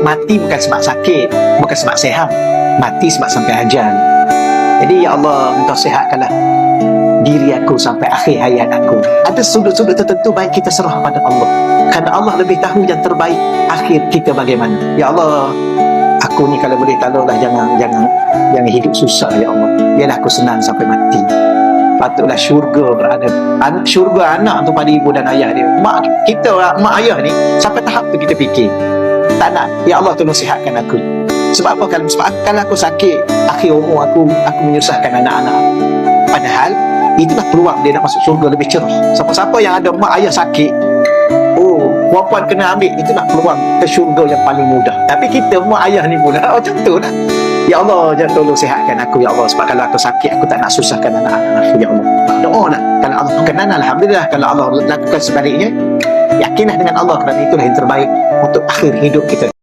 mati bukan sebab sakit, bukan sebab sehat, mati sebab sampai ajal. Jadi ya Allah, Engkau sihatkanlah diri aku sampai akhir hayat aku. Ada sudut-sudut tertentu baik kita serah pada Allah, kerana Allah lebih tahu yang terbaik akhir kita bagaimana. Ya Allah, aku ni kalau boleh tolonglah jangan hidup susah ya Allah. Biarlah aku senang sampai mati. Patutlah syurga berada. Syurga anak tu pada ibu dan ayah dia. Mak kita, mak ayah ni sampai tahap tu kita fikir tak nak. Ya Allah, tolong sihatkan aku. Sebab apa? Kalau aku sakit akhir umur aku menyusahkan anak-anak. Padahal itulah peluang dia nak masuk syurga lebih cerah. Siapa-siapa yang ada mak ayah sakit, puan-puan kena ambil. Itulah peluang ke syurga yang paling mudah. Tapi kita mak ayah ni pula macam tu lah. Ya Allah, jangan tolong sihatkan aku ya Allah. Sebab kalau aku sakit, aku tak nak susahkan anak-anak aku ya Allah. Doa lah. Kalau Allah berkenan, alhamdulillah. Kalau Allah lakukan sebaliknya, yakinlah dengan Allah, kerana itulah yang terbaik untuk akhir hidup kita.